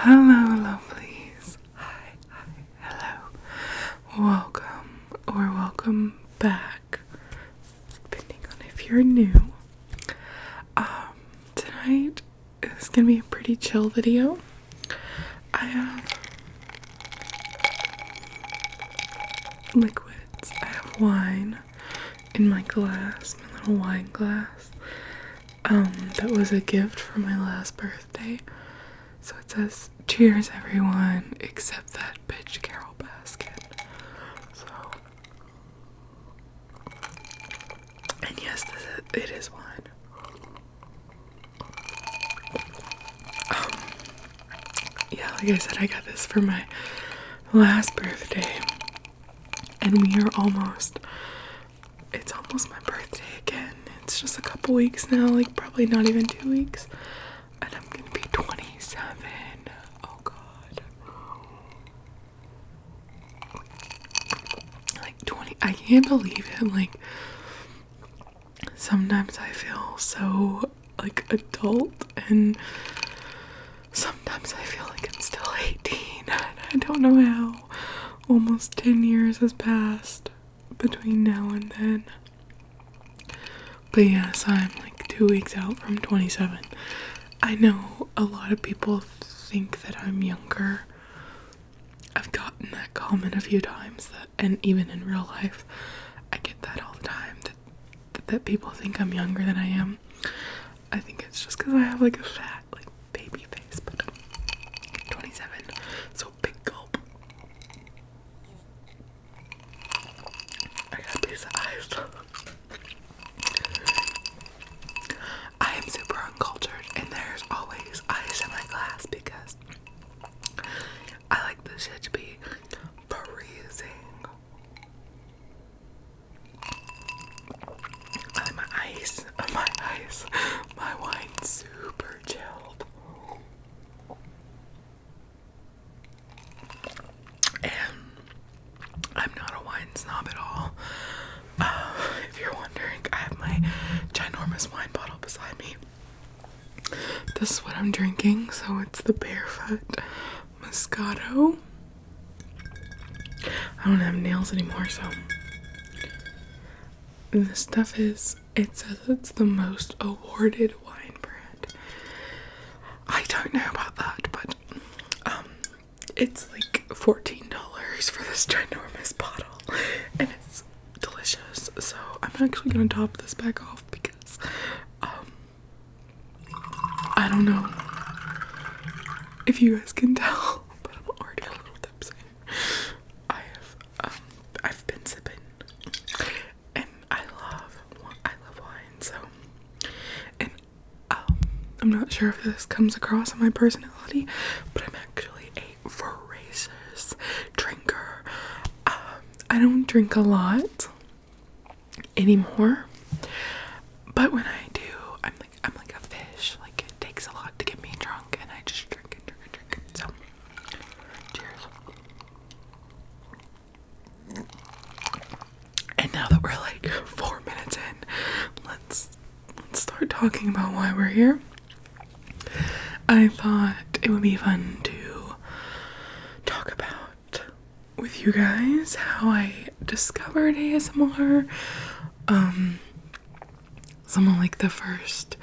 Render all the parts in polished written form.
Hello, lovelies. Hi, hello. Welcome back, depending on if you're new. Tonight is gonna be a pretty chill video. I have liquids. I have wine in my glass, my little wine glass. That was a gift for my last birthday. So it says, cheers everyone, except that bitch Carol Baskin. So, and yes, it is wine. Yeah, like I said, I got this for my last birthday. And it's almost my birthday again. It's just a couple weeks now, like probably not even 2 weeks. And I'm gonna be 27. Oh god. Like 20. I can't believe it. Like, sometimes I feel so like adult, and sometimes I feel like I'm still 18. And I don't know how. Almost 10 years has passed between now and then. But yes, I'm like 2 weeks out from 27. I know a lot of people think that I'm younger. I've gotten that comment a few times, and even in real life, I get that all the time, that people think I'm younger than I am. I think it's just because I have like a fat, like baby face, but I'm 27, so big gulp. I got a piece of ice. I am super uncultured, and there's always ice in my glass because I like this shit to be freezing. My wine's super chilled. And I'm not a wine snob at all. If you're wondering, I have my ginormous wine bottle beside me. This is what I'm drinking, so it's the Barefoot Moscato. I don't have nails anymore, so this stuff it says it's the most awarded wine brand. I don't know about that, but it's like $14 for this ginormous bottle, and it's delicious. So I'm actually gonna top this back off because I don't know if you guys can tell, but I'm already a little tipsy. I've been sipping, and I love wine. So, and I'm not sure if this comes across in my personality, but I'm actually a voracious drinker. I don't drink a lot anymore, but when I do, I'm like a fish. Like, it takes a lot to get me drunk, and I just drink it. So, cheers. And now that we're like 4 minutes in, let's start talking about why we're here. I thought it would be fun to talk about with you guys how I discovered ASMR. Some of like the first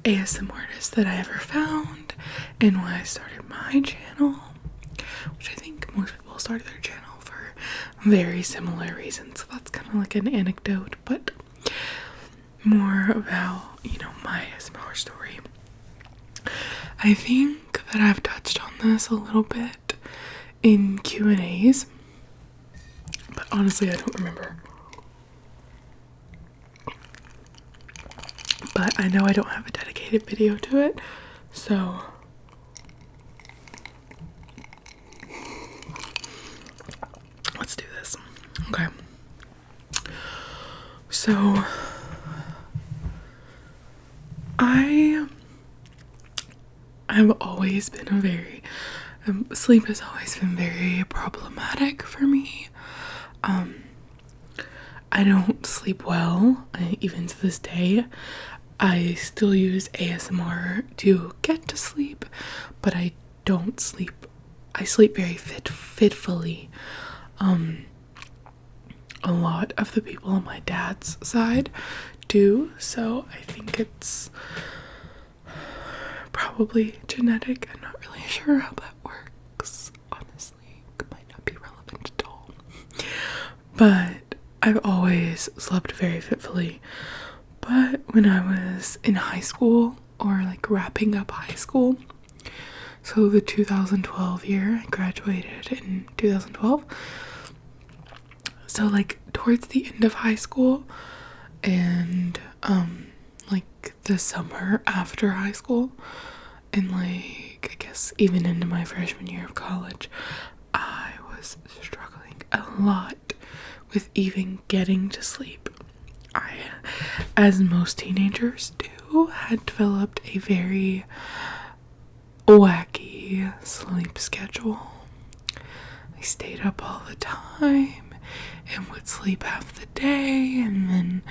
Asmrness that I ever found, and why I started my channel, which I think most people started their channel for very similar reasons. So that's kind of like an anecdote, but more about, my ASMR story. I think that I've touched on this a little bit in Q&As, but honestly I don't remember. But I know I don't have a dedicated video to it, so let's do this. Okay. So I have always been sleep has always been very problematic for me. I don't sleep well, even to this day. I still use ASMR to get to sleep, but I don't sleep. I sleep very fitfully. A lot of the people on my dad's side do, so I think it's probably genetic. I'm not really sure how that works, honestly. It might not be relevant at all. But I've always slept very fitfully. But when I was in high school, or like wrapping up high school, so the 2012 year, I graduated in 2012. So like towards the end of high school and like the summer after high school and like I guess even into my freshman year of college, I was struggling a lot with even getting to sleep. I, as most teenagers do, had developed a very wacky sleep schedule. I stayed up all the time and would sleep half the day, and then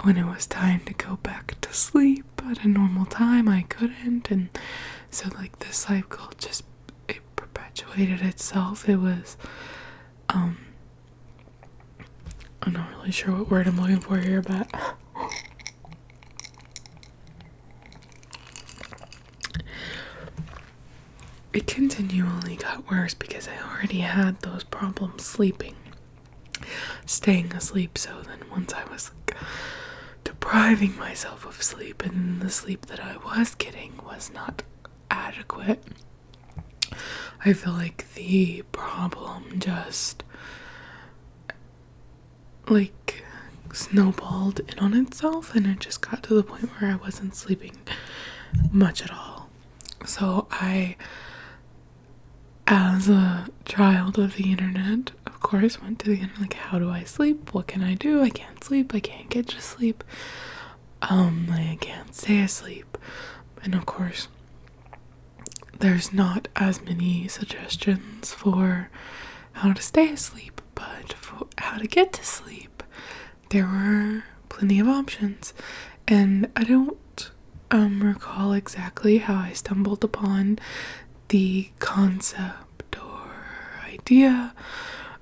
when it was time to go back to sleep at a normal time, I couldn't, and so like this cycle just, it perpetuated itself. It was I'm not really sure what word I'm looking for here, but it continually got worse because I already had those problems staying asleep. So then once I was like depriving myself of sleep, and the sleep that I was getting was not adequate, I feel like the problem just like snowballed in on itself, and it just got to the point where I wasn't sleeping much at all. So I, as a child of the internet, of course, went to the internet, like, how do I sleep? What can I do? I can't sleep. I can't get to sleep. I can't stay asleep. And of course, there's not as many suggestions for how to stay asleep, but for how to get to sleep, there were plenty of options. And I don't recall exactly how I stumbled upon the concept or idea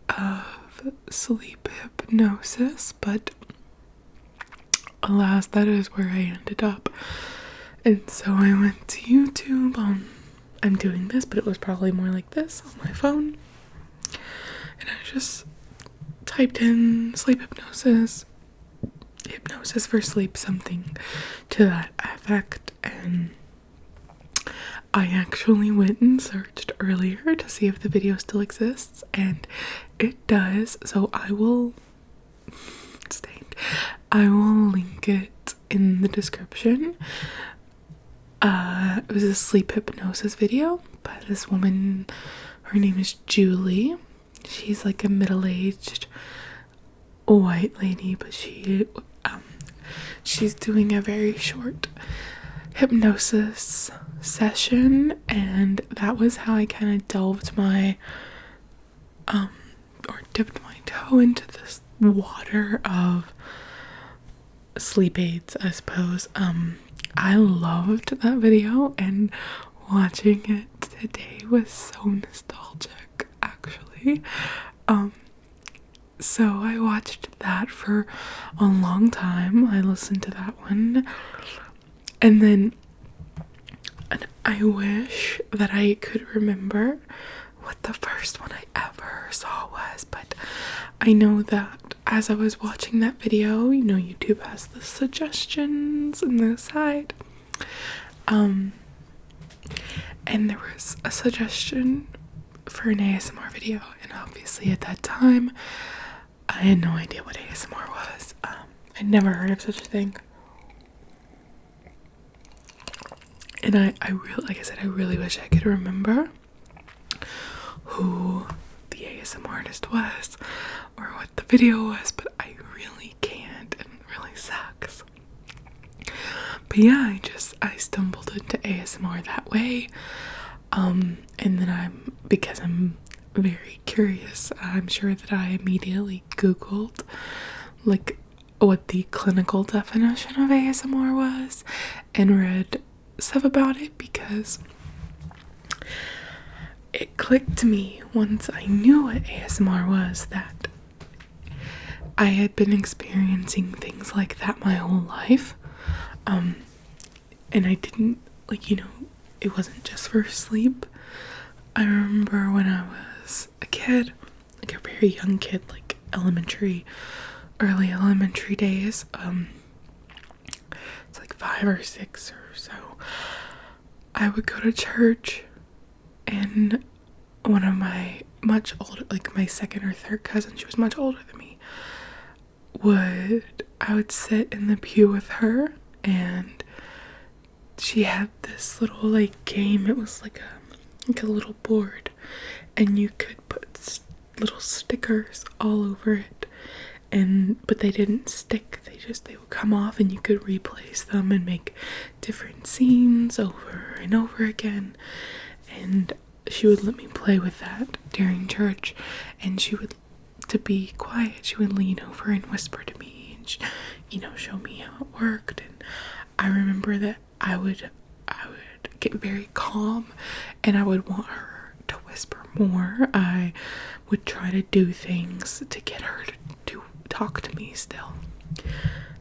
of sleep hypnosis, but alas, that is where I ended up. And so I went to YouTube. I'm doing this, but it was probably more like this on my phone, and I just typed in sleep hypnosis for sleep, something to that effect, and I actually went and searched earlier to see if the video still exists, and it does. So I will link it in the description. It was a sleep hypnosis video by this woman. Her name is Julie. She's like a middle-aged white lady, but she's doing a very short hypnosis session, and that was how I kind of delved my or dipped my toe into this water of sleep aids, I suppose. I loved that video, and watching it today was so nostalgic, actually. So I watched that for a long time. I listened to that one, and I wish that I could remember what the first one I ever saw was, but I know that as I was watching that video, you know, YouTube has the suggestions on the side, and there was a suggestion for an ASMR video, and obviously at that time I had no idea what ASMR was. I'd never heard of such a thing, and I really, like I said, I really wish I could remember who the ASMR artist was or what the video was, but I really can't, and it really sucks. But yeah, I stumbled into ASMR that way, and then because I'm very curious, I'm sure that I immediately Googled like what the clinical definition of ASMR was and read stuff about it, because it clicked to me once I knew what ASMR was that I had been experiencing things like that my whole life. And I didn't, like, it wasn't just for sleep. I remember when I was a kid, like a very young kid, like early elementary days, it's like 5 or 6 or so, I would go to church, and one of my much older, like my second or third cousin, she was much older than me, I would sit in the pew with her, and she had this little like game. It was like a little board, and you could put little stickers all over it, but they didn't stick. They would come off, and you could replace them and make different scenes over and over again. And she would let me play with that during church, and to be quiet, she would lean over and whisper to me and show me how it worked. And I remember that I would get very calm, and I would want her to whisper more. I would try to do things to get her to talk to me still.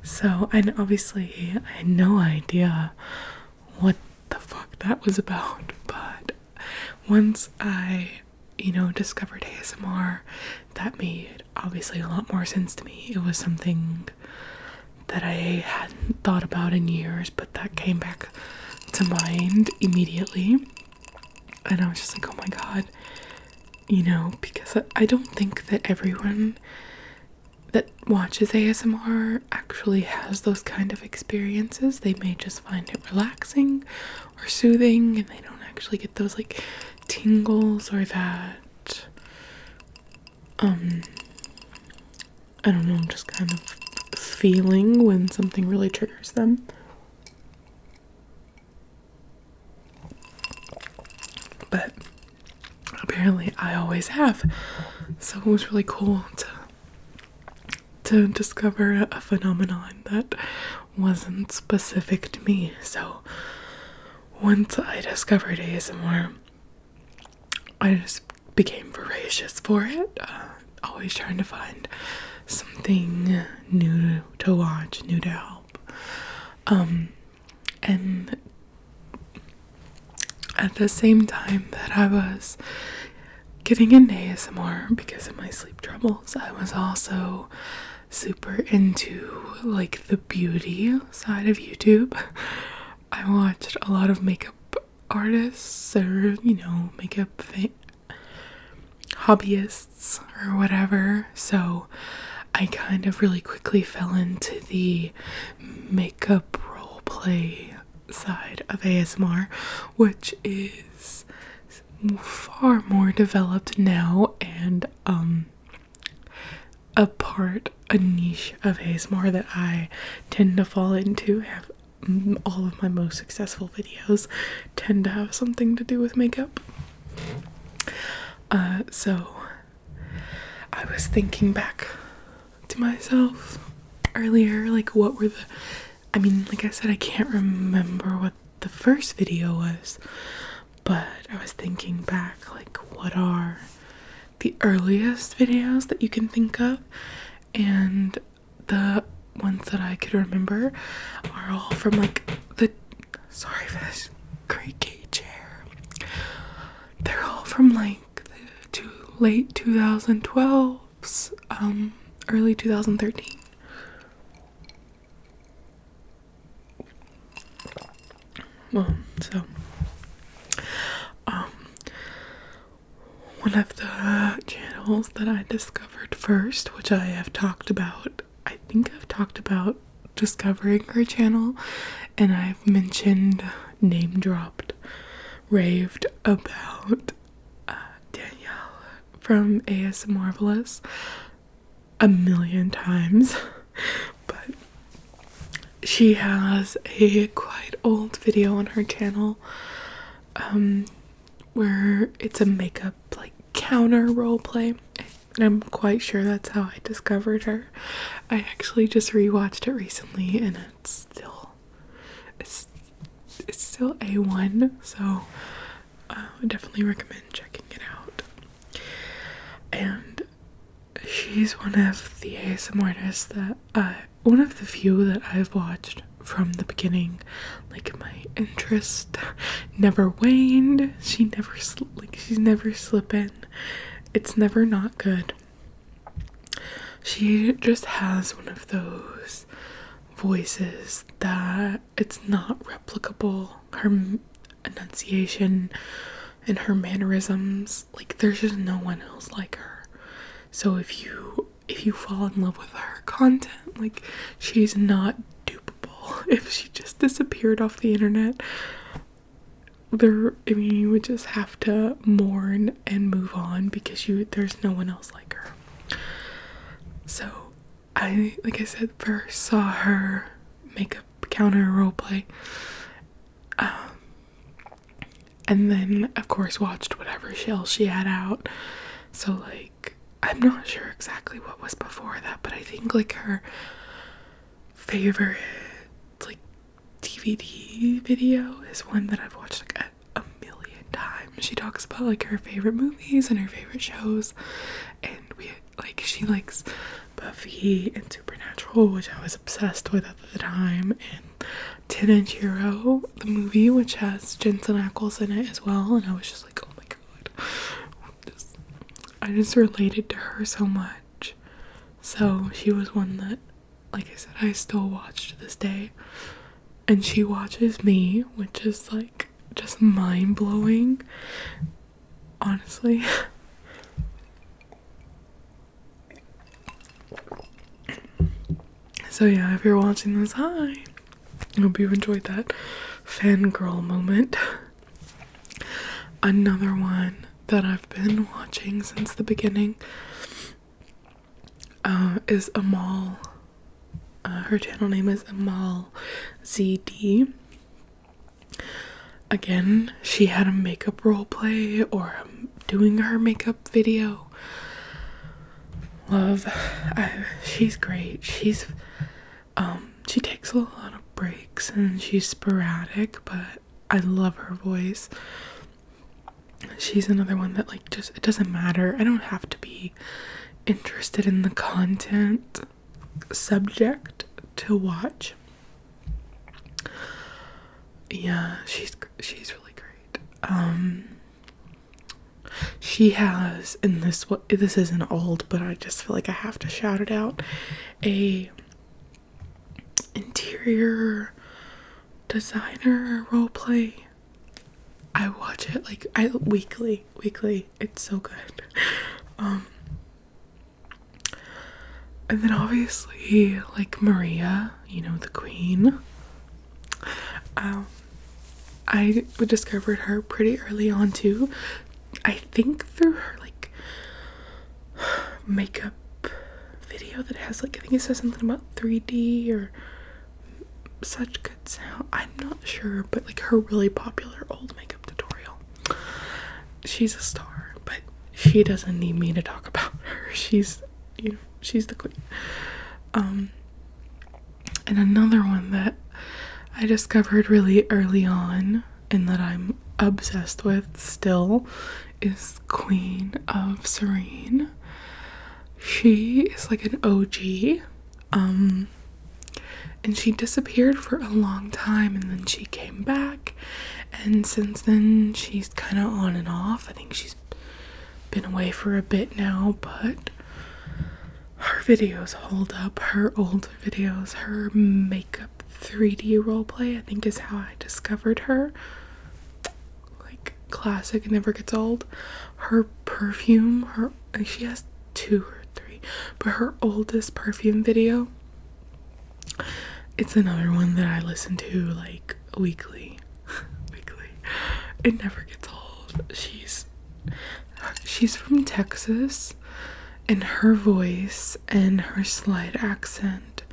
So, and obviously I had no idea what the fuck that was about, but once I discovered ASMR, that made obviously a lot more sense to me. It was something that I hadn't thought about in years, but that came back to mind immediately. And I was just like, oh my god, because I don't think that everyone that watches ASMR actually has those kind of experiences. They may just find it relaxing or soothing, and they don't actually get those like tingles or that I don't know, just kind of feeling when something really triggers them. But apparently I always have, so it was really cool to discover a phenomenon that wasn't specific to me. So once I discovered ASMR, I just became voracious for it, always trying to find something new to watch, new to help. And at the same time that I was getting into ASMR because of my sleep troubles, I was also super into like the beauty side of YouTube. I watched a lot of makeup artists or makeup hobbyists or whatever, so I kind of really quickly fell into the makeup role play side of ASMR, which is far more developed now, and a niche of ASMR that I tend to fall into. Have all of my most successful videos tend to have something to do with makeup. So I was thinking back to myself earlier, like what were like I said, I can't remember what the first video was, but I was thinking back, like what are the earliest videos that you can think of, and the ones that I could remember are all from like sorry for this creaky chair, they're all from like the late 2012s, early 2013. Well, so one of the channels that I discovered first, which I have talked about, I think I've talked about discovering her channel, and I've mentioned, name dropped, raved about Danielle from ASMRvelous a million times, but she has a quite old video on her channel where it's a makeup like counter roleplay, and I'm quite sure that's how I discovered her. I actually just rewatched it recently, and it's still A1, so I definitely recommend checking it out. And she's one of the ASMRnists that one of the few that I've watched from the beginning. Like, my interest never waned. She's never slipping. It's never not good. She just has one of those voices that it's not replicable. Her enunciation and her mannerisms, like, there's just no one else like her. So if you fall in love with her content, like, she's not dupable. If she just disappeared off the internet, you would just have to mourn and move on, because there's no one else like her. So like I said, first saw her makeup counter roleplay, and then of course watched whatever else she had out. So, like, I'm not sure exactly what was before that, but I think, like, her favorite, like, DVD video is one that I've watched, like, a million times. She talks about, like, her favorite movies and her favorite shows, and she likes Buffy and Supernatural, which I was obsessed with at the time, and 10-Inch Hero, the movie, which has Jensen Ackles in it as well, and I was just like, oh my god. I just related to her so much. So she was one that, like I said, I still watch to this day. And she watches me, which is, like, just mind-blowing, honestly. So yeah, if you're watching this, hi. I hope you enjoyed that fangirl moment. Another one that I've been watching since the beginning is Amal. Her channel name is amalzd. Again, she had a makeup roleplay or doing her makeup video. Love. She's great. She takes a lot of breaks and she's sporadic, but I love her voice. She's another one that, like, just, it doesn't matter. I don't have to be interested in the content subject to watch. Yeah, she's really great. She has, in this isn't old, but I just feel like I have to shout it out, a interior designer roleplay. I watch it like weekly. It's so good. And then obviously, like, Maria, the queen. I discovered her pretty early on too. I think through her, like, makeup video that has, like, I think it says something about 3D or such good sound. I'm not sure, but, like, her really popular old makeup tutorial. She's a star, but she doesn't need me to talk about her. She's the queen. And another one that I discovered really early on and that I'm obsessed with still is QueenofSerene. She is like an OG. And she disappeared for a long time, and then she came back, and since then she's kind of on and off. I think she's been away for a bit now, but her videos hold up. Her old videos, her makeup 3D roleplay, I think, is how I discovered her. Like, classic, it never gets old. Her perfume, she has 2 or 3, but her oldest perfume video, it's another one that I listen to, like, weekly. It never gets old. She's from Texas, and her voice and her slight accent,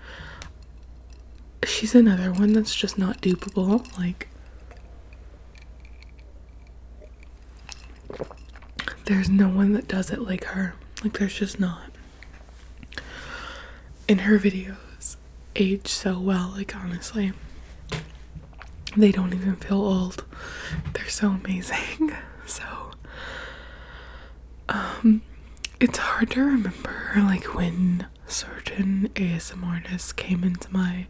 she's another one that's just not dupable. Like, there's no one that does it like her. Like, there's just not. And her videos age so well, like, honestly, they don't even feel old. They're so amazing. So, it's hard to remember, like, when certain ASMRness came into my,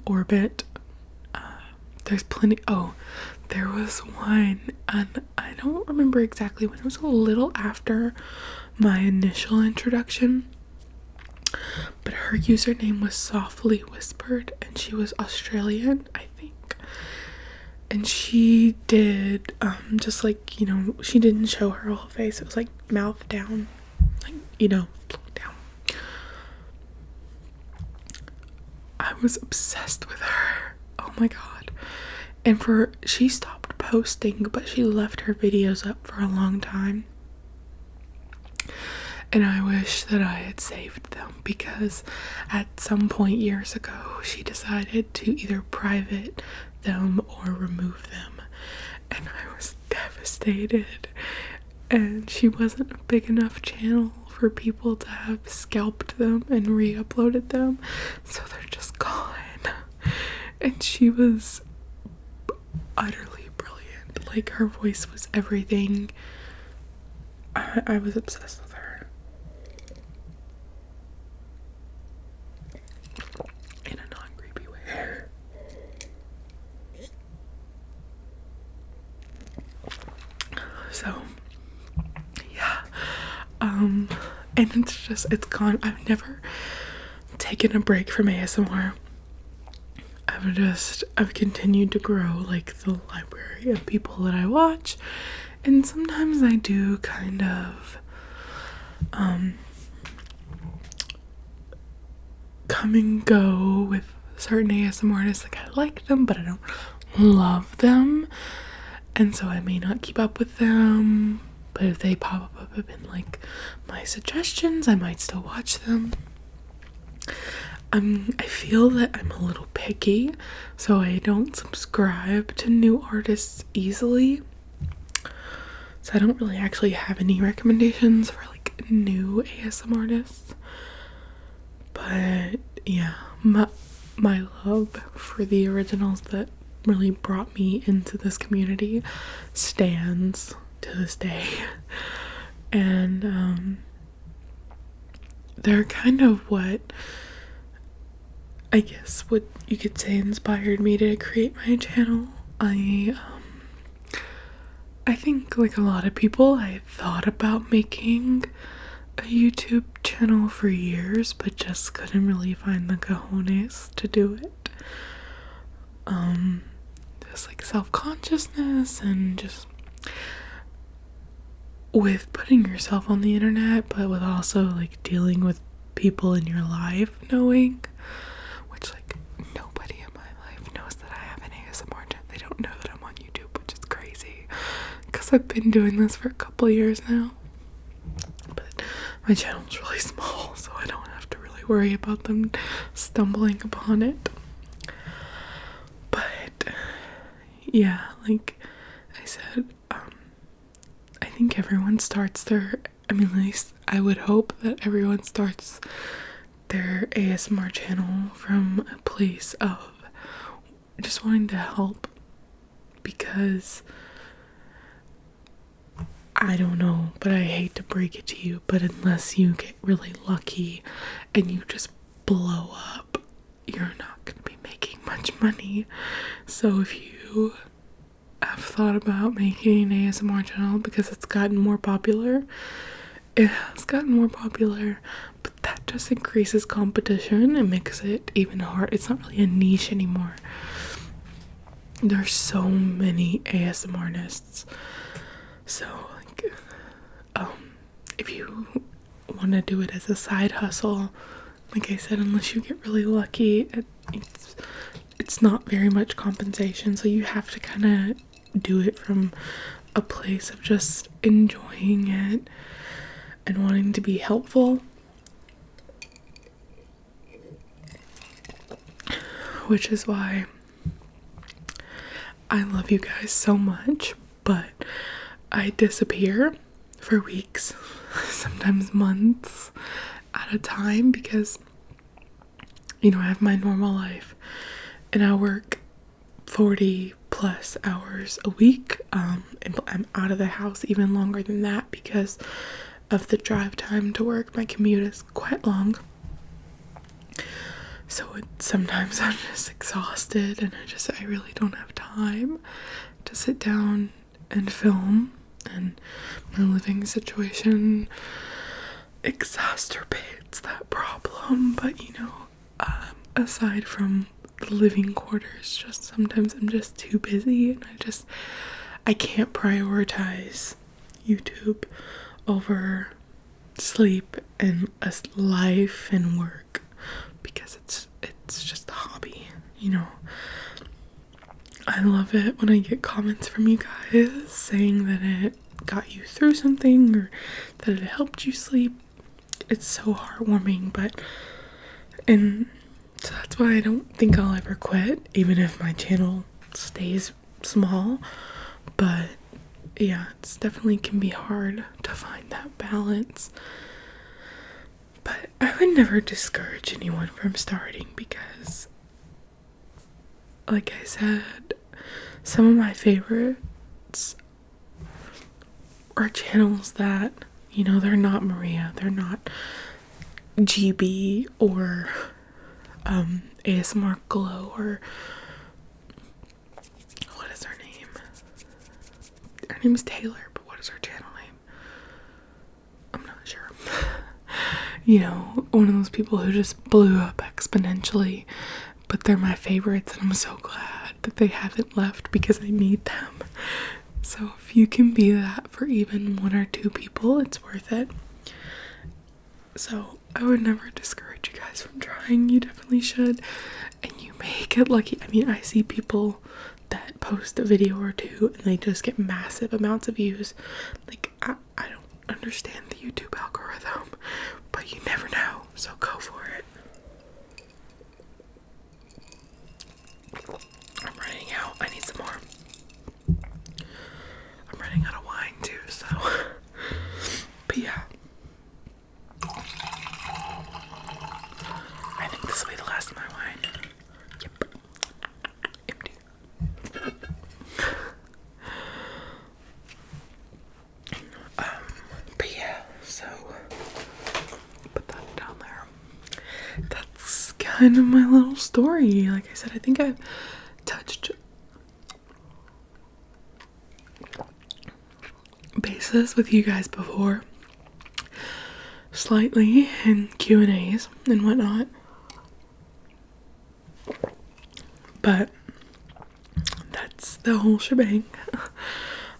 orbit. There's plenty. Oh, there was one, and I don't remember exactly when. It was a little after my initial introduction, but her username was Softly Whispered, and she was Australian, I think. And she did, just like, you know, she didn't show her whole face. It was like mouth down, like, you know, down. I was obsessed with her. Oh my god. And she stopped posting, but she left her videos up for a long time. And I wish that I had saved them, because at some point years ago, she decided to either private them or remove them. And I was devastated. And she wasn't a big enough channel for people to have scalped them and re-uploaded them. So they're just gone. And she was utterly brilliant. Like, her voice was everything. I was obsessed with her. In a non-creepy way. So, yeah. And it's gone. I've never taken a break from ASMR. I've continued to grow, like, the library of people that I watch, and sometimes I do kind of come and go with certain ASMR artists. Like, I like them, but I don't love them, and so I may not keep up with them, but if they pop up in, like, my suggestions, I might still watch them. I feel that I'm a little picky, so I don't subscribe to new artists easily. So I don't really actually have any recommendations for, like, new ASMR artists. But yeah, my love for the originals that really brought me into this community stands to this day. And they're kind of what, I guess, what you could say inspired me to create my channel. I think, like a lot of people, I thought about making a YouTube channel for years, but just couldn't really find the cojones to do it. Just like self-consciousness, and just with putting yourself on the internet, but with also, like, dealing with people in your life knowing, which, like, nobody in my life knows that I have an ASMR channel. They don't know that I'm on YouTube, which is crazy, because I've been doing this for a couple years now. But my channel's really small, so I don't have to really worry about them stumbling upon it. But yeah, like I said, I think everyone starts at least I would hope that everyone starts their ASMR channel from a place of just wanting to help, because I don't know, but I hate to break it to you, but unless you get really lucky and you just blow up, you're not going to be making much money. So if you have thought about making an ASMR channel, because it's gotten more popular, it has gotten more popular, but that just increases competition and makes it even hard. It's not really a niche anymore. There's so many ASMRnists. So, like, if you want to do it as a side hustle, like I said, unless you get really lucky, it's not very much compensation, so you have to kind of do it from a place of just enjoying it and wanting to be helpful, which is why I love you guys so much, but I disappear for weeks, sometimes months at a time, because, you know, I have my normal life and I work 40, plus hours a week. And I'm out of the house even longer than that because of the drive time to work. My commute is quite long. So sometimes I'm just exhausted and I really don't have time to sit down and film, and my living situation exacerbates that problem. But aside from the living quarters, just sometimes I'm just too busy and I can't prioritize YouTube over sleep and life and work because it's just a hobby, I love it when I get comments from you guys saying that it got you through something or that it helped you sleep. It's so heartwarming, and so that's why I don't think I'll ever quit, even if my channel stays small. But yeah, it's definitely can be hard to find that balance. But I would never discourage anyone from starting because, like I said, some of my favorites are channels that, they're not Maria, they're not GB or ASMR Glow, or what is her name? Her name is Taylor, but what is her channel name? I'm not sure. One of those people who just blew up exponentially, but they're my favorites, and I'm so glad that they haven't left because I need them. So if you can be that for even one or two people, it's worth it. So I would never discourage you guys from trying. You definitely should, and you may get lucky. I mean, I see people that post a video or two and they just get massive amounts of views. Like, I don't understand the YouTube algorithm, but you never know, so go for it. I'm running out. I need some more. I'm running out of wine too, so. But yeah. I think this will be the last of my wine. Yep. Empty. But yeah, so put that down there. That's kind of my little story. Like I said, I think I've touched bases with you guys before, slightly in Q&As and whatnot, but that's the whole shebang.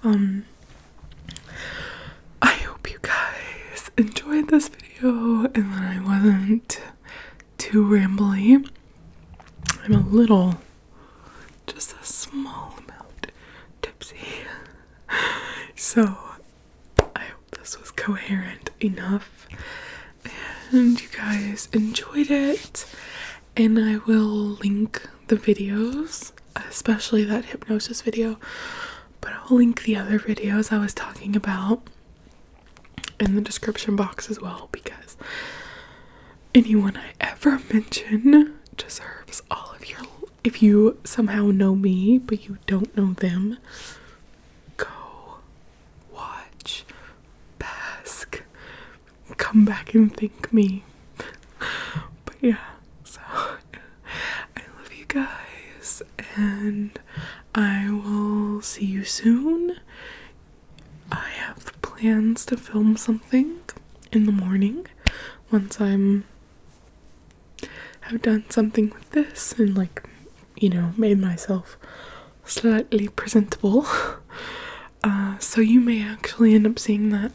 I hope you guys enjoyed this video and that I wasn't too rambly. I'm a little, just a small amount tipsy, so I hope this was coherent enough and you guys enjoyed it. And I will link the videos, especially that hypnosis video, but I'll link the other videos I was talking about in the description box as well, because anyone I ever mention deserves all of your, if you somehow know me but you don't know them, go watch, bask, come back and thank me. But yeah, so I love you guys and I will see you soon. I have plans to film something in the morning once have done something with this and made myself slightly presentable. So you may actually end up seeing that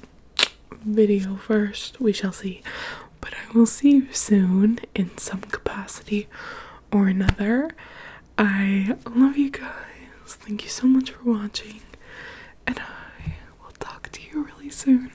video first. We shall see. But I will see you soon in some capacity or another. I love you guys. Thank you so much for watching. And I will talk to you really soon.